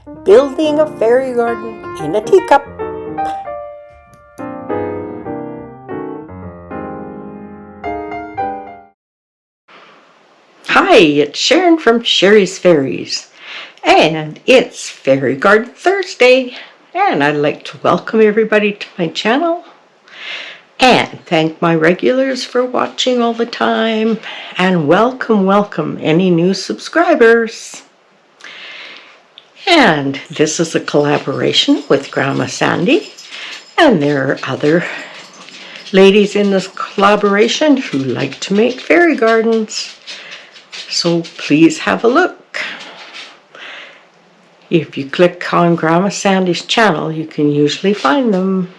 Building a fairy garden in a teacup. Hi, it's Sharon from Sherry's Fairies, and it's Fairy Garden Thursday, and I'd like to welcome everybody to my channel and thank my regulars for watching all the time, and welcome any new subscribers. And this is a collaboration with Grandma Sandy, and there are other ladies in this collaboration who like to make fairy gardens. So please have a look. If you click on Grandma Sandy's channel, you can usually find them.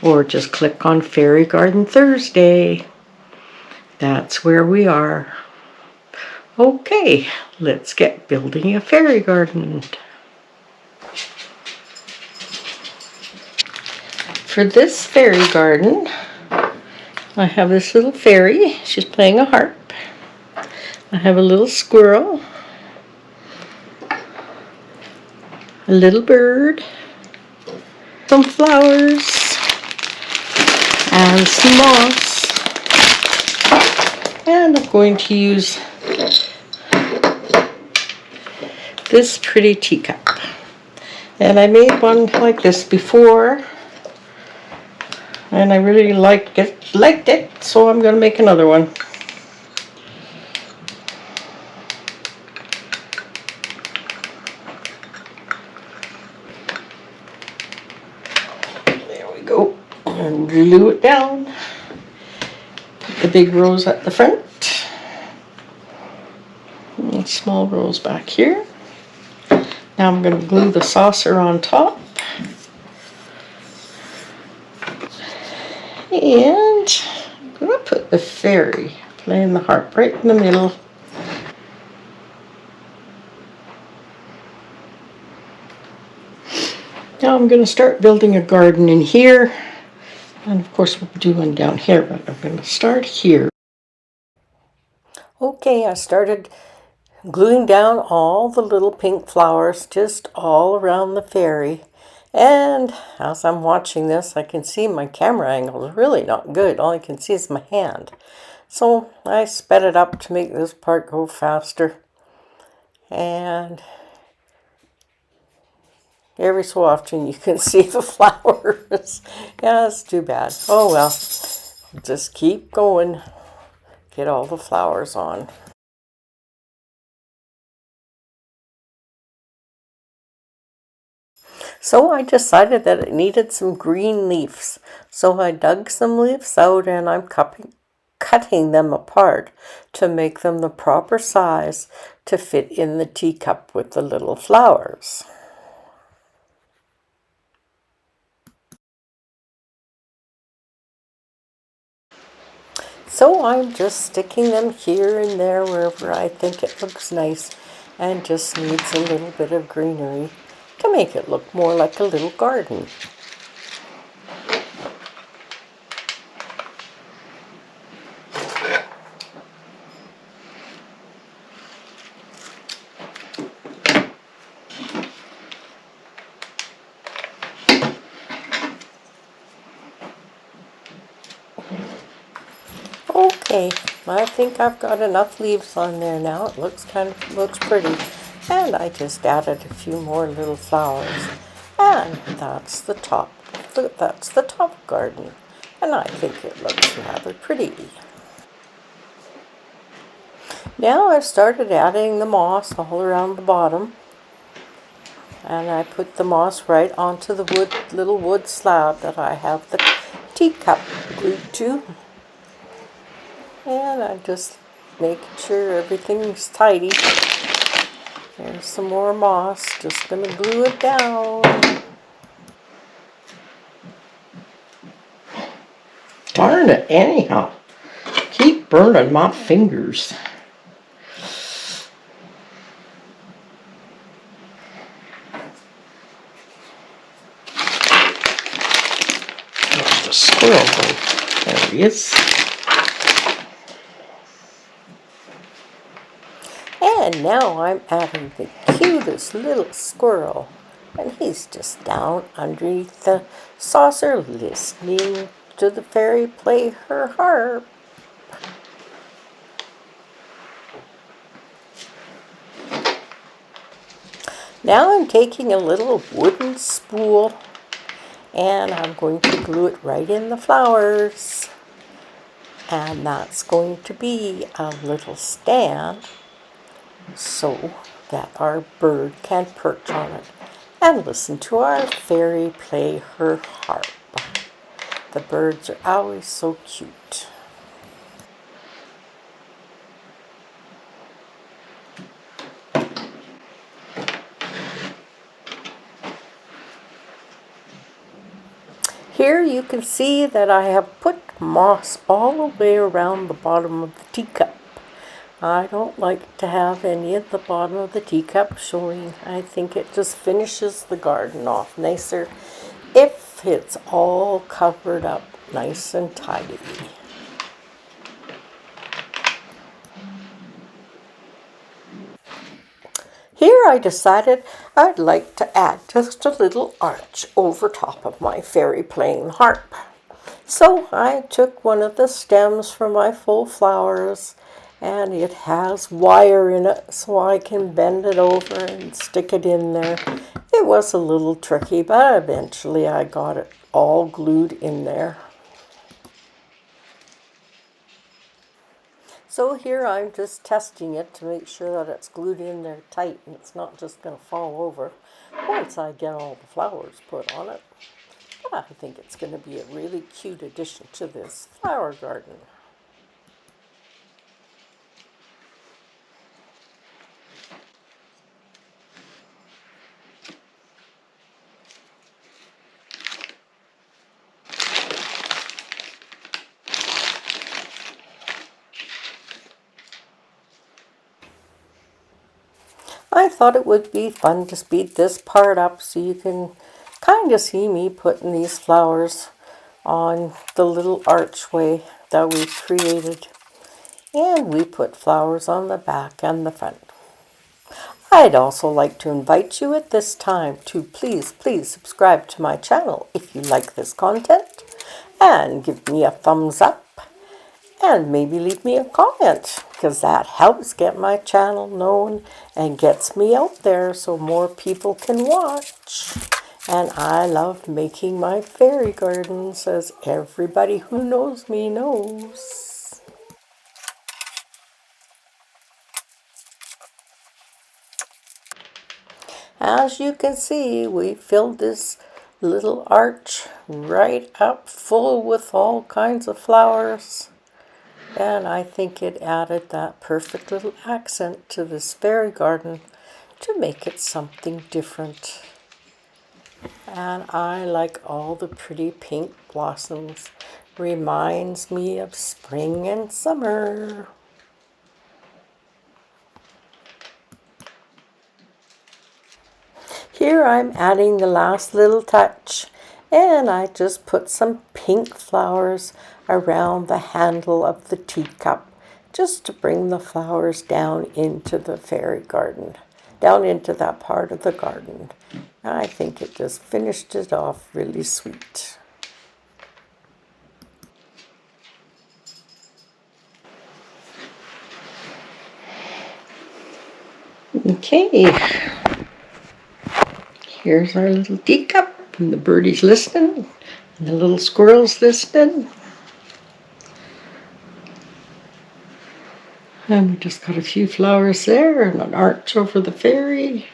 Or just click on Fairy Garden Thursday. That's where we are. Okay, let's get building a fairy garden. For this fairy garden, I have this little fairy. She's playing a harp. I have a little squirrel, a little bird, some flowers, and some moss. And I'm going to use this pretty teacup. And I made one like this before, and I really liked it, so I'm going to make another one. Go and glue it down. Put the big rose at the front and small rose back here. Now I'm going to glue the saucer on top, and I'm going to put the fairy playing the harp right in the middle. Now I'm going to start building a garden in here, and of course we'll do one down here, but I'm going to start here. Okay, I started gluing down all the little pink flowers just all around the fairy, and as I'm watching this, I can see my camera angle is really not good. All I can see is my hand, so I sped it up to make this part go faster, and every so often you can see the flowers. Yeah, it's too bad. Oh well, just keep going. Get all the flowers on. So I decided that it needed some green leaves. So I dug some leaves out, and I'm cutting them apart to make them the proper size to fit in the teacup with the little flowers. So I'm just sticking them here and there wherever I think it looks nice, and just needs a little bit of greenery to make it look more like a little garden. Okay, I think I've got enough leaves on there now. It looks pretty. And I just added a few more little flowers. And that's the top. That's the top garden. And I think it looks rather pretty. Now I've started adding the moss all around the bottom. And I put the moss right onto the little wood slab that I have the teacup glued to. And I'm just making sure everything's tidy. There's some more moss, just going to glue it down. Darn it, anyhow. Keep burning my fingers. There's the squirrel. There he is. And now I'm adding the to this little squirrel, and he's just down underneath the saucer listening to the fairy play her harp. Now I'm taking a little wooden spool and I'm going to glue it right in the flowers. And that's going to be a little stand so that our bird can perch on it and listen to our fairy play her harp. The birds are always so cute. Here you can see that I have put moss all the way around the bottom of the teacup. I don't like to have any at the bottom of the teacup showing. I think it just finishes the garden off nicer if it's all covered up nice and tidy. Here I decided I'd like to add just a little arch over top of my fairy playing harp. So I took one of the stems from my full flowers and it has wire in it so I can bend it over and stick it in there. It was a little tricky, but eventually I got it all glued in there. So here I'm just testing it to make sure that it's glued in there tight and it's not just going to fall over once I get all the flowers put on it. But I think it's going to be a really cute addition to this flower garden. I thought it would be fun to speed this part up so you can kind of see me putting these flowers on the little archway that we created. And we put flowers on the back and the front. I'd also like to invite you at this time to please subscribe to my channel if you like this content and give me a thumbs up and maybe leave me a comment because that helps get my channel known and gets me out there so more people can watch. And I love making my fairy gardens, as everybody who knows me knows. As you can see, we filled this little arch right up full with all kinds of flowers. And I think it added that perfect little accent to this fairy garden to make it something different. And I like all the pretty pink blossoms. Reminds me of spring and summer. Here I'm adding the last little touch, and I just put some pink flowers around the handle of the teacup just to bring the flowers down into the fairy garden, down into that part of the garden. I think it just finished it off really sweet. Okay, here's our little teacup, and the birdie's listening, and the little squirrel's listening. And we just got a few flowers there and an arch over the fairy.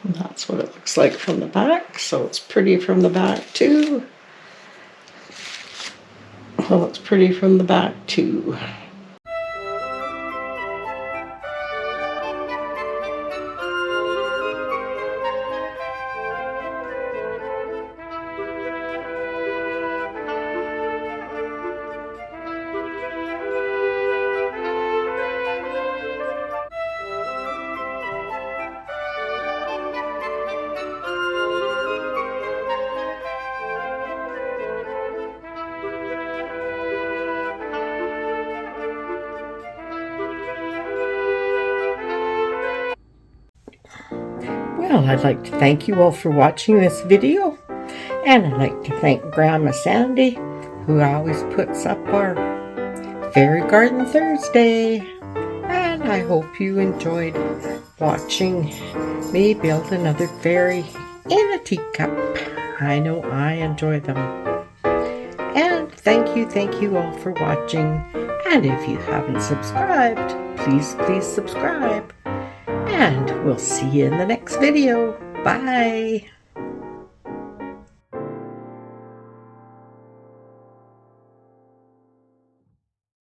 And that's what it looks like from the back, so it's pretty from the back too. Well, it's pretty from the back too. Well, I'd like to thank you all for watching this video. And I'd like to thank Grandma Sandy, who always puts up our Fairy Garden Thursday. And I hope you enjoyed watching me build another fairy in a teacup. I know I enjoy them. And thank you all for watching. And if you haven't subscribed, please subscribe. And we'll see you in the next video. Bye.